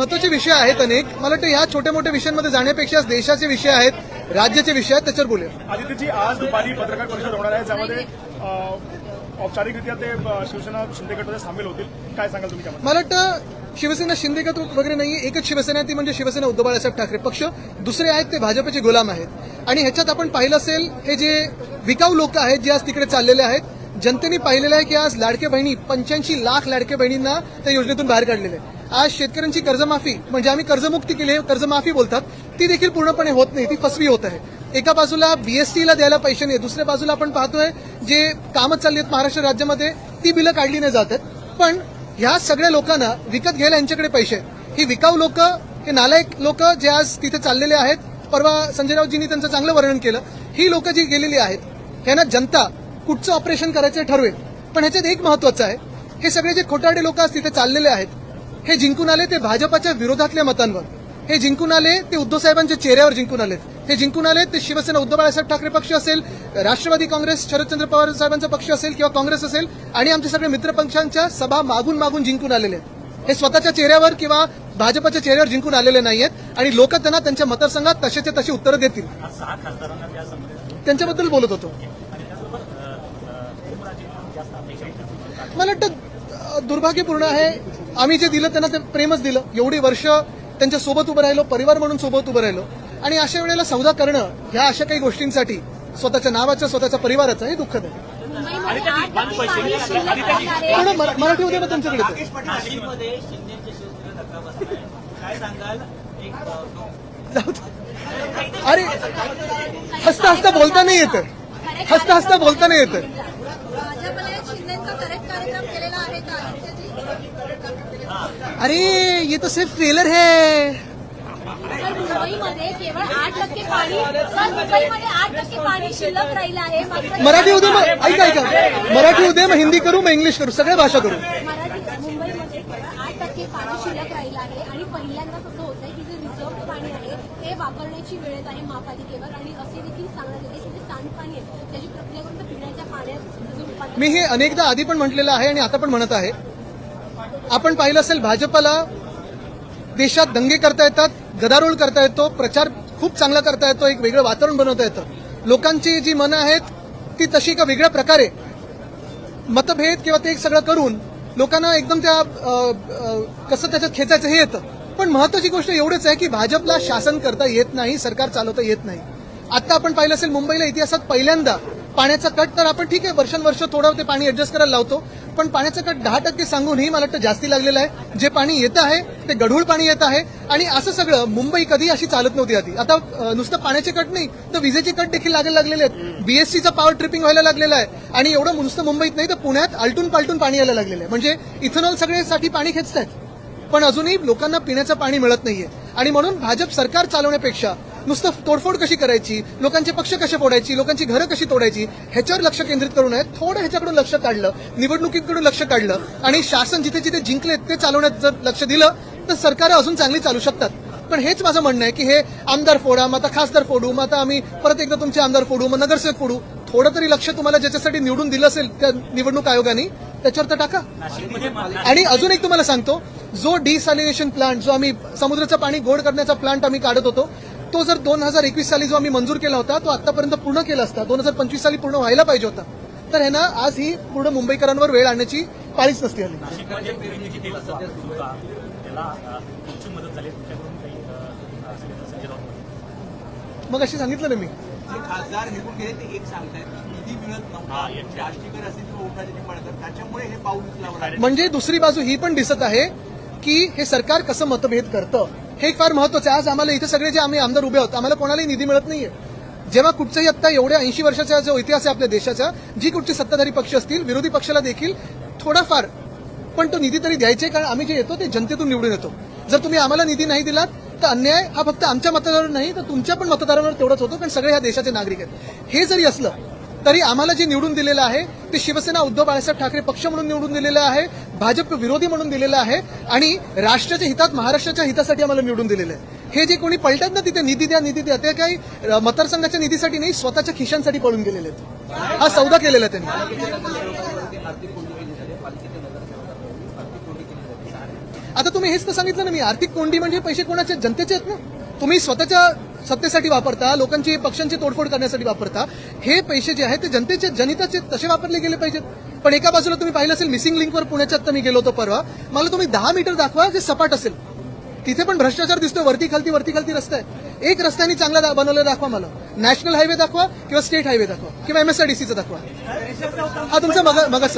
महत्वाचे विषय आहेत अनेक. मला वाटतं ह्या छोट्या मोठ्या विषयांमध्ये जाण्यापेक्षा देशाचे विषय आहेत, राज्याचे विषय आहेत, त्याच्यावर बोलूया. आदित्यजी, आज दुपारी पत्रकार परिषद होणार आहे, ज्यामध्ये औपचारिकरित्या ते शिवसेना शिंदे गटामध्ये सामील होतील. काय सांगाल तुम्ही त्यामध्ये? मला वाटतं शिवसेना शिंदे गट वगैरे नाहीये, एकच शिवसेना आहे, ती म्हणजे शिवसेना उद्धव बाळासाहेब ठाकरे पक्ष. दुसरे आहेत ते भाजपचे गुलाम आहेत. आणि ह्याच्यात आपण पाहिलं असेल, हे जे विकाऊ लोक आहेत जे आज तिकडे चाललेले आहेत, जनतेने पाहिलेलं आहे की आज लाडक्या बहिणी 85 लाख लाडक्या बहिणींना त्या योजनेतून बाहेर काढलेले आहे. आज शेतकऱ्यांची कर्जमाफी, म्हणजे आम्ही कर्जमुक्ती केली, कर्जमाफी बोलतात, ती देखील पूर्णपणे होत नाही, ती फसवी होत आहे. एका बाजूला बीएसटीला द्यायला पैसे नाही, दुसऱ्या बाजूला आपण पाहतोय जे कामं चालली आहेत महाराष्ट्र राज्यामध्ये ती बिलं काढली नाही जात आहेत. पण ह्या सगळ्या लोकांना विकत घ्यायला यांच्याकडे पैसे आहेत. ही विकाऊ लोक, हे नालायक लोक जे आज तिथे चाललेले आहेत, परवा संजय राऊतजींनी त्यांचं चांगलं वर्णन केलं, ही लोक जी गेलेली आहेत, ह्यांना जनता कुठचं ऑपरेशन करायचं ठरवेल. पण ह्याच्यात एक महत्वाचं आहे, हे सगळे जे खोटारडे लोक आज तिथे चाललेले आहेत, हे जिंकून आले ते भाजपाच्या विरोधातल्या मतांवर, हे जिंकून आले ते उद्धव साहेबांच्या चेहऱ्यावर जिंकून आलेत, हे जिंकून आले ते शिवसेना उद्धव बाळासाहेब ठाकरे पक्ष असेल, राष्ट्रवादी काँग्रेस शरदचंद्र पवार साहेबांचा पक्ष असेल किंवा काँग्रेस असेल, आणि आमचे सगळे मित्रपक्षांच्या सभा मागून मागून जिंकून आलेले आहेत. हे स्वतःच्या चेहऱ्यावर किंवा भाजपच्या चेहऱ्यावर जिंकून आलेले नाहीयेत आणि लोक त्यांना त्यांच्या मतदारसंघात तसेचे तशी उत्तरं देतील. त्यांच्याबद्दल बोलत होतो. मला वाटतं दुर्भाग्यपूर्ण आहे, आम्ही जे दिलं त्यांना ते प्रेमच दिलं, एवढी वर्ष त्यांच्या सोबत उभं राहिलो, परिवार म्हणून सोबत उभं राहिलो, आणि अशा वेळेला सौदा करणं ह्या अशा काही गोष्टींसाठी स्वतःच्या नावाचं स्वतःच्या परिवाराचं हे दुःखद आहे. मराठी उद्या तुमच्याकडे अरे हसता हसता बोलता नाही येतं, हसता हसता बोलता नाही येतं. अरे ये तो सिर्फ ट्रेलर है. मुंबईमध्ये केवळ 8% पाणी, मुंबईमध्ये 8% पाणी शिल्लक राहिलं आहे. मराठी उद्या मग ऐका, मराठी उद्या मग हिंदी करू, मग इंग्लिश करू, सगळ्या भाषा करू. मुंबईमध्ये केवळ 8% पाणी शिल्लक राहिलं आहे आणि पहिल्यांदाच असं होत आहे की जे रिझर्व्ह पाणी आहे ते वापरण्याची वेळ येत आहे महापालिकेवर, आणि असे देखील सांगण्यात येते की जे सांडपाणी आहे त्याची प्रक्रिया करून पिण्याच्या पाण्यात. मी हे अनेकदा आधी पण म्हटलेलं आहे आणि आता पण म्हणत आहे. आपण पाहिलं असेल, भाजपला देशात दंगे करता येतात, गदारोळ करता येतो, प्रचार खूप चांगला करता येतो, एक वेगळं वातावरण बनवता येतं. लोकांची जी मनं आहेत ती तशी का वेगळ्या प्रकारे मतभेद किंवा ते सगळं करून लोकांना एकदम त्या कसं त्याच्यात खेचायचं हे येतं. पण महत्वाची गोष्ट एवढंच आहे की भाजपला शासन करता येत नाही, सरकार चालवता येत नाही. आता आपण पाहिलं असेल, मुंबईला इतिहासात पहिल्यांदा पाण्याचा कट, तर आपण ठीक आहे वर्षानुवर्ष थोडं ते पाणी ऍडजस्ट करायला लावतो, पण पाण्याचा कट 10% सांगूनही मला वाटतं जास्ती लागलेलं आहे. जे पाणी येत आहे ते गढूळ पाणी येत आहे, आणि असं सगळं मुंबई कधी अशी चालत नव्हती आधी. आता नुसतं पाण्याचे कट नाही तर विजेचे कट देखील लागायला लागलेले आहेत, बीएससीचा पॉवर ट्रिपिंग व्हायला लागलेला आहे, आणि एवढं नुसतं मुंबईत नाही तर पुण्यात आलटून पालटून पाणी यायला लागलेलं आहे. म्हणजे इथेनॉल सगळ्यासाठी पाणी खेचतायत, पण अजूनही लोकांना पिण्याचं पाणी मिळत नाहीये. आणि म्हणून भाजप सरकार चालवण्यापेक्षा नुसतं तोडफोड कशी करायची, लोकांचे पक्ष कसे फोडायची, लोकांची घरं कशी तोडायची, ह्याच्यावर लक्ष केंद्रित करू नये. थोडं ह्याच्याकडून लक्ष काढलं, निवडणुकीकडून लक्ष काढलं, आणि शासन जिथे जिथे जिंकलेत ते चालवण्यात जर लक्ष दिलं तर सरकार अजून चांगली चालू शकतात. पण हेच माझं म्हणणं आहे की हे आमदार फोडा, मग आता खासदार फोडू, मग आता आम्ही परत एकदा तुमचे आमदार फोडू, मग नगरसेवक फोडू. थोडं तरी लक्ष तुम्हाला ज्याच्यासाठी निवडून दिलं असेल त्या निवडणूक आयोगाने त्याच्यावर तर टाका. आणि अजून एक तुम्हाला सांगतो, जो डिसॅलिनेशन प्लांट, जो आम्ही समुद्राचं पाणी गोड करण्याचा प्लांट आम्ही काढत होतो, तो जर 2021 साली जो आम्ही मंजूर केला होता तो आतापर्यंत पूर्ण केला असता, 2025 साली पूर्ण व्हायला पाहिजे होता, तर ह्यांना आज ही पूर्ण मुंबईकरांवर वेळ आणण्याची पाळीच नसती आली. मग अशी सांगितलं ना मी, खासदार निवडून गेले ते एक सांगतायत, निधी मिळत नव्हता, राष्ट्रीयकर असेल किंवा उठायचे पडतात, त्याच्यामुळे हे पाऊल उचलावं. म्हणजे दुसरी बाजू ही पण दिसत आहे की हे सरकार कसं मतभेद करतं, हे एक फार महत्वाचं आहे. आज आम्हाला इथे सगळे जे आम्ही आमदार उभे आहोत, आम्हाला कोणालाही निधी मिळत नाहीये. जेव्हा कुठचंही आता एवढ्या 80 वर्षाचा जो इतिहास आहे आपल्या देशाचा, जी कुठची सत्ताधारी पक्ष असतील, विरोधी पक्षाला देखील थोडाफार पण तो निधी तरी द्यायचे, कारण आम्ही जे येतो ते जनतेतून निवडून येतो. जर तुम्ही आम्हाला निधी नाही दिलात तर अन्याय हा फक्त आमच्या मतदारांवर नाही तर तुमच्या पण मतदारांवर तेवढाच होतो, कारण सगळे ह्या देशाचे नागरिक आहेत. हे जरी असलं तरी आम्हाला जे निवडून दिलेलं आहे ते शिवसेना उद्धव बाळासाहेब ठाकरे पक्ष म्हणून निवडून दिलेलं आहे, भाजप विरोधी म्हणून दिलेलं आहे, आणि राष्ट्राच्या हितात, महाराष्ट्राच्या हितासाठी आम्हाला निवडून दिलेलं आहे. हे जे कोणी पळतात ना तिथे निधी द्या ते काही मतदारसंघाच्या निधीसाठी नाही, स्वतःच्या खिशांसाठी पळून गेलेले आहेत. हा सौदा केलेला आहे त्यांनी. आता तुम्ही हेच तर सांगितलं ना मी, आर्थिक कोंडी म्हणजे पैसे कोणाचे, जनतेचे आहेत ना. तुम्ही स्वतःच्या सत्तेसाठी वापरता, लोकांची पक्षांची तोडफोड करण्यासाठी वापरता. हे पैसे जे आहेत ते जनतेचे, जनहिताचे तसे वापरले गेले पाहिजेत. पण एका बाजूला तुम्ही पाहिलं असेल मिसिंग लिंकवर पुण्याच्यात तर मी गेलो होतो परवा, मला तुम्ही 10 मीटर दाखवा जे सपाट असेल, तिथे पण भ्रष्टाचार दिसतोय. वरती खालती रस्ता आहे. एक रस्त्याने चांगला बनवलेला दाखवा मला. नॅशनल हायवे दाखवा किंवा स्टेट हायवे दाखवा किंवा MSRDCचा दाखवा. हा तुमचा मगाच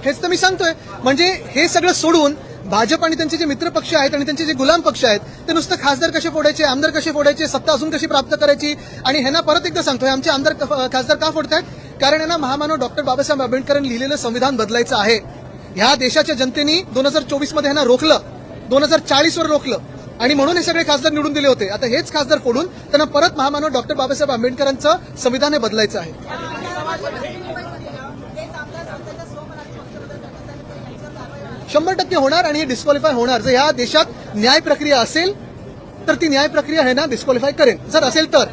हेच तर मी सांगतोय. म्हणजे हे सगळं सोडून भाजप आणि त्यांचे जे मित्र पक्ष आहेत आणि त्यांचे जे गुलाम पक्ष आहेत ते नुसतं खासदार कसे फोडायचे, आमदार कसे फोडायचे, सत्ता अजून कशी प्राप्त करायची. आणि ह्यांना परत एकदा सांगतोय, आमचे आमदार खासदार का फोडतायत? कारण यांना महामानव डॉक्टर बाबासाहेब आंबेडकरांनी लिहिलेलं संविधान बदलायचं आहे. ह्या देशाच्या जनतेने 2024 मध्ये ह्यांना रोखलं, 2040 वर रोखलं आणि म्हणून हे सगळे खासदार निवडून दिले होते. आता हेच खासदार फोडून त्यांना परत महामानव डॉक्टर बाबासाहेब आंबेडकरांचं संविधान हे बदलायचं आहे. 100% होणार आणि हे डिस्क्वालिफाय होणार. जर ह्या देशात न्याय प्रक्रिया असेल तर ती न्याय प्रक्रिया है ना डिस्क्वालिफाय करेल. जर असेल तर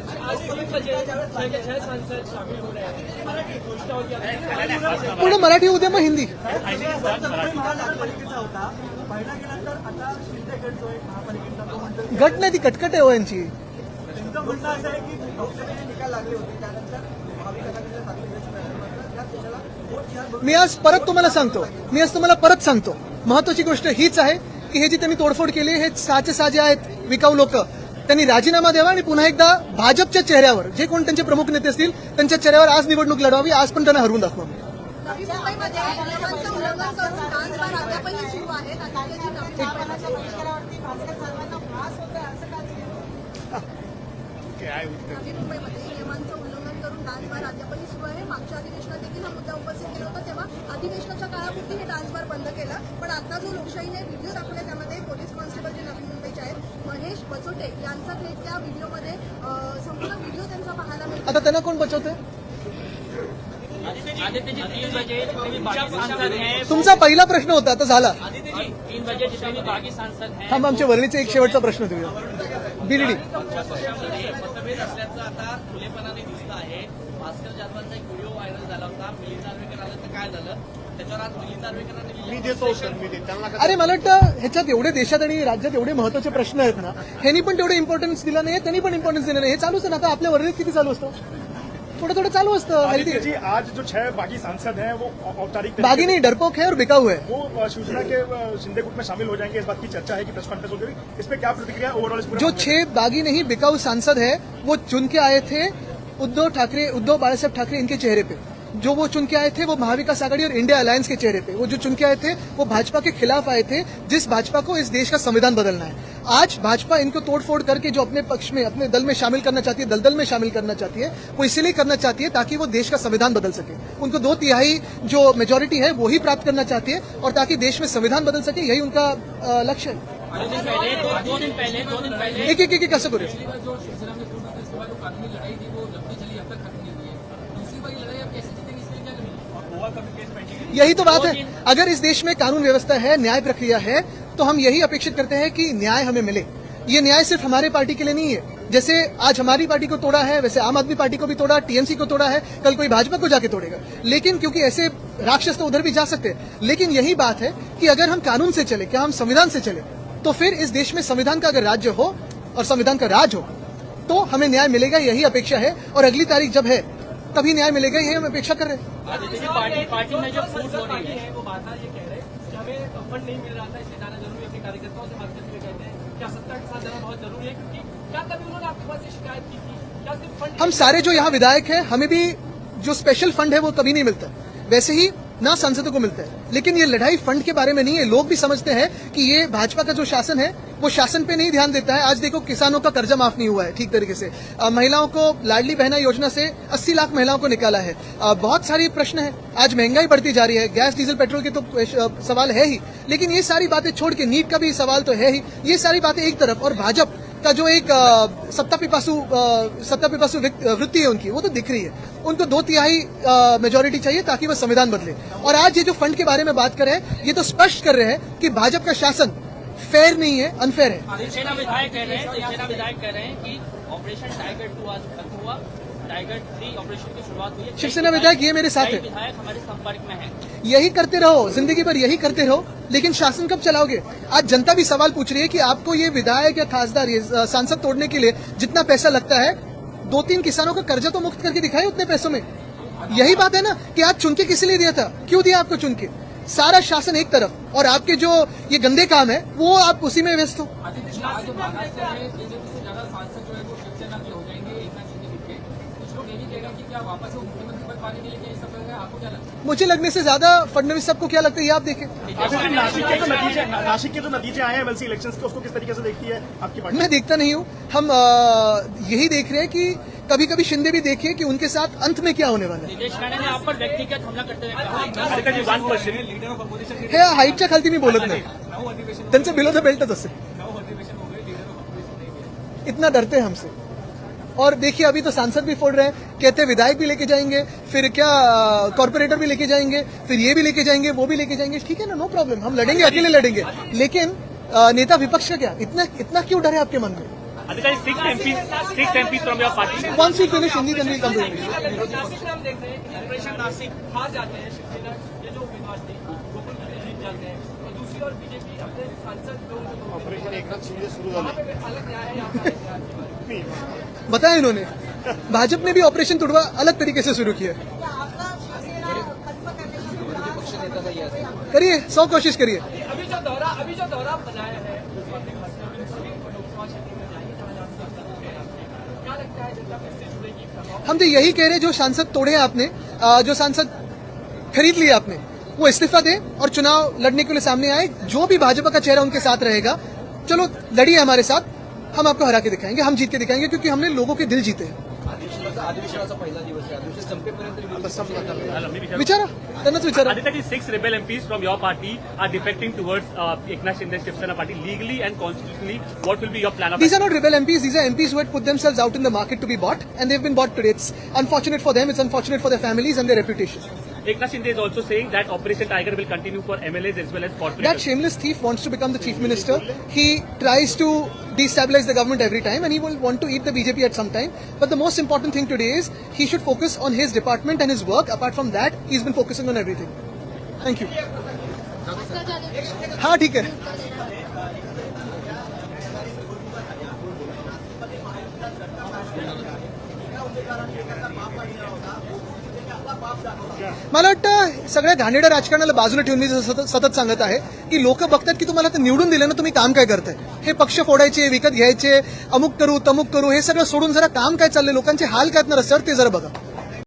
पुढे मराठी उद्या मग हिंदी. गट नाही, ती कटकट आहे हो यांची. मी आज तुम्हाला परत सांगतो महत्वाची गोष्ट हीच आहे की हे जी त्यांनी तोडफोड केली हे 6चे 6 जे आहेत विकाऊ लोक, त्यांनी राजीनामा द्यावा आणि पुन्हा एकदा भाजपच्या चेहऱ्यावर जे कोण त्यांचे प्रमुख नेते असतील त्यांच्या चेहऱ्यावर आज निवडणूक लढवावी. आज पण त्यांना हरवून दाखवा. नवी मुंबईमध्ये नियमांचं उल्लंघन करून डान्स बार अद्यापही सुरू आहेत. आता जी नवी मुंबईमध्ये नियमांचं उल्लंघन करून डान्स बार अद्यापही सुरू आहे. मागच्या अधिवेशनात देखील हा मुद्दा उपस्थित केला होता, तेव्हा अधिवेशनाच्या काळापुरती हे डान्स बार बंद केला. पण आता जो लोकशाहीने व्हिडिओ दाखवला त्यामध्ये पोलीस कॉन्स्टेबल जे नवी मुंबईचे आहेत महेश बचोटे यांचा थेट त्या व्हिडिओमध्ये संपूर्ण व्हिडिओ त्यांचा पाहायला मिळतो. आता त्यांना कोण बचवतंय? तुमचा पहिला प्रश्न होता, आता झाला. थांबा, आमच्या वरळीचा एक शेवटचा प्रश्न देऊया. BDD मतभेद असल्याचं आता खुलेपणाने दिसतं आहे. भास्कर जाधवांचा एक व्हिडिओ व्हायरल झाला होता. मिलिंद नार्वेकर आलं तर काय झालं, त्याच्यावर आज मिलिंद नार्वेकरांनी अरे मला वाटतं ह्याच्यात एवढे देशात आणि राज्यात एवढे महत्वाचे प्रश्न आहेत ना, ह्यांनी पण तेवढे इम्पॉर्टन्स दिला नाही, त्यांनी पण इम्पॉर्टन्स दिलं नाही. हे चालूच आहे ना. आता आपल्या वरळीत किती चालू असतं, थोडं चालू असतं. आदित्य जी, आज जो 6 बागी सांसद हैं वो औपचारिक बागी नहीं, डरपोक है और बिकाऊ है. वो शिवसेना के शिंदे गुट में शामिल हो जाएंगे, इस बात की चर्चा है कि प्रेस कॉन्फ्रेंस होगी. इस पे क्या प्रतिक्रिया ओवरऑल? जो 6 बागी नहीं बिकाऊ सांसद है वो चुन के आए थे उद्धव बाळासाहेब ठाकरे इनके चेहरे पे. जो वो चुन के आए थे वो महाविकास आघाड़ी और इंडिया अलायंस के चेहरे पे. वो जो चुन के आए थे वो भाजपा के खिलाफ आए थे, जिस भाजपा को इस देश का संविधान बदलना है. आज भाजपा इनको तोड़फोड़ करके जो अपने पक्ष में, अपने दल में शामिल करना चाहती है, दलदल में शामिल करना चाहती है, वो इसलिए करना चाहती है ताकि वो देश का संविधान बदल सके. उनको 2/3 जो मेजोरिटी है वो ही प्राप्त करना चाहती है और ताकि देश में संविधान बदल सके, यही उनका लक्ष्य है. दो दिन पहले एक असं करूया. जो शिवसेना में फूट उसके बाद जो कानूनी लड़ाई थी वो लंबी चली, अब तक खत्म नहीं हुई है. दूसरी वाली लड़ाई अब कैसे जीतेंगे, इसके लिए क्या करेंगे? यही तो बात है. अगर इस देश में कानून व्यवस्था है, न्याय प्रक्रिया है, तो हम यही अपेक्षित करते हैं कि न्याय हमें मिले. ये न्याय सिर्फ हमारे पार्टी के लिए नहीं है. जैसे आज हमारी पार्टी को तोड़ा है, वैसे आम आदमी पार्टी को भी तोड़ा, TMC को तोड़ा है, कल कोई भाजपा को जाके तोड़ेगा. लेकिन क्योंकि ऐसे राक्षस तो उधर भी जा सकते हैं, लेकिन यही बात है कि अगर हम कानून से चले, क्या हम संविधान से चले, तो फिर इस देश में संविधान का अगर राज्य हो और संविधान का राज हो तो हमें न्याय मिलेगा. यही अपेक्षा है और अगली तारीख जब है तभी न्याय मिलेगा, यही हम अपेक्षा कर रहे हैं. पार्टी में जो फूट हो रही है वो बात ये कह रहे हैं कि हमें फंड नहीं मिल रहा था, इसलिए जाना जरूरी है. अपने कार्यकर्ताओं से बात करते हुए कहते हैं क्या सत्ता के साथ जाना बहुत जरूरी है, क्योंकि क्या कभी उन्होंने आपके पास ये शिकायत की थी, क्या सिर्फ फंड? हम सारे जो यहाँ विधायक हैं हमें भी जो स्पेशल फंड है वो कभी नहीं मिलता, वैसे ही ना सांसदों को मिलता है. लेकिन ये लड़ाई फंड के बारे में नहीं है. लोग भी समझते हैं कि ये भाजपा का जो शासन है वो शासन पे नहीं ध्यान देता है. आज देखो किसानों का कर्जा माफ नहीं हुआ है ठीक तरीके से. महिलाओं को लाडली बहना योजना से 80 लाख महिलाओं को निकाला है. बहुत सारी प्रश्न है. आज महंगाई बढ़ती जा रही है, गैस डीजल पेट्रोल के तो सवाल है ही, लेकिन ये सारी बातें छोड़ के नीट का भी सवाल तो है ही. ये सारी बातें एक तरफ, और भाजपा का जो एक सत्ता पिपासु वृत्ति है उनकी, वो तो दिख रही है. उनको 2/3 मेजोरिटी चाहिए ताकि वो संविधान बदले. और आज ये जो फंड के बारे में बात कर रहे हैं, ये तो स्पष्ट कर रहे हैं कि भाजपा का शासन फेयर नहीं है, अनफेयर है। शिवसेना विधायक कह रहे हैं कि ऑपरेशन टाइगर 2 आज खत्म हुआ, टाइगर 3 ऑपरेशन की शुरुआत हुई है। शिवसेना विधायक ये मेरे साथ कई है, विधायक हमारे संपर्क में हैं। यही करते रहो, जिंदगी भर यही करते रहो, लेकिन शासन कब चलाओगे? आज जनता भी सवाल पूछ रही है कि आपको ये विधायक या खासदार, ये सांसद तोड़ने के लिए जितना पैसा लगता है, 2-3 किसानों का कर्जा तो मुक्त करके दिखाए उतने पैसों में। यही बात है ना कि आज चुन के किस लिए दिया था, क्यों दिया आपको चुन के? सारा शासन एक तरफ और आपके जो ये गंदे काम है वो आप उसी में व्यस्त हो। आदित्य जी, आज महाराष्ट्र में बीजेपी से ज्यादा सांसद जो है वो शिवसेना के हो जाएंगे, एकनाथ शिंदे के। कुछ लोग ये भी कह रहे हैं कि क्या वापस वो मुख्यमंत्री पद पाने के लिए क्या ये सब है? आपको क्या लगता है? मुझे लगने से ज्यादा फडणवीस साहब को क्या लगता है ये आप देखें। नासिक के जो नतीजे आए हैं एमएलसी इलेक्शंस के, उसको किस तरीके से देखती है आपकी पार्टी? मैं देखता नहीं हूँ, हम यही देख रहे हैं कि कभी कभी शिंदे भी देखिए कि उनके साथ अंत में क्या होने वाला निलेश राणे ने आप पर व्यक्तिगत हमला करते हुए कहा Aditya ji, one question. Leader of opposition आहे. हे हाईटच्या खालती मी बोलत नाही, 9 अधिवेशन त्यांचं बिलो द बेल्टच असेल। 9 अधिवेशन हो गए, लीडर ऑफ अपोजिशन नहीं गए। इतना डरते हैं हमसे। और देखिए अभी तो सांसद भी फोड़ रहे हैं, कहते हैं विधायक भी लेके जाएंगे, फिर क्या कॉर्पोरेटर भी लेके जाएंगे, फिर ये भी लेके जाएंगे, वो भी लेके जाएंगे। ठीक है ना, नो प्रॉब्लम, हम लड़ेंगे, अकेले लड़ेंगे, लेकिन नेता विपक्ष का क्या? इतना क्यों डर है आपके मन में? Aditya, 6 MPs from your party. Once we finish Hindi, then we'll come to English. Nashik में हम देख रहे हैं कि ऑपरेशन नासिक हार जाते हैं शिवसेना के जो उम्मीदवार थे गोकुल में जीत जाते हैं, और दूसरी ओर बीजेपी अपने सांसद लोगों को ऑपरेशन एकनाथ शिंदे शुरू अलग न्याय है, यहाँ पे अलग न्याय है। बताया इन्होंने, भाजपा ने भी ऑपरेशन तुड़वा अलग तरीके से शुरू किया। करिए, 100 कोशिश करिए। अभी जो दौरा बनाया है लोकसभा क्षेत्र में जाएंगे, क्या लगता है जनता फिर से जुड़ेगी? हम तो यही कह रहे हैं, जो सांसद तोड़े हैं आपने, जो सांसद खरीद लिए आपने, वो इस्तीफा दें और चुनाव लड़ने के लिए सामने आए। जो भी भाजपा का चेहरा उनके साथ रहेगा, चलो लड़िए हमारे साथ, हम आपको हरा के दिखाएंगे, हम जीत के दिखाएंगे, क्योंकि हमने लोगों के दिल जीते हैं। अधिवेशनाचा पहिला दिवस आहे, अधिवेशन संपेपर्यंत विचारा, त्यांनाच विचारा। Aditya, the 6 rebel MPs from your party are defecting towards Eknath Shinde Shivsena party. Legally and constitutionally, what will be your plan of These are not rebel MPs. These are MPs who had put themselves out in the market to be bought, and they've been bought today. It's unfortunate for them. It's unfortunate for their families and their reputation. Eknath Shinde is also saying that Operation Tiger will continue for MLAs as well as That corporations. shameless thief wants to become the chief minister. He tries to destabilize the government every time, and he will want to eat the BJP at some time. But the most important thing today is he should focus on his department and his work. Apart from that, he's been focusing on everything. Thank you. हाँ ठीक है। मला वाटतं सगळ्या घाणेरड्या राजकारणाला बाजूला ठेवून मी सतत सांगत आहे की लोक बघतात की तुम्हाला ते निवडून दिलं ना, तुम्ही काम काय करताय, हे पक्ष फोडायचे, विकत घ्यायचे, अमुक करू तमुक करू, हे सगळं सोडून जरा काम काय चाललंय, लोकांचे हाल काय आहेत ना रस्त्यावर, ते जरा बघा।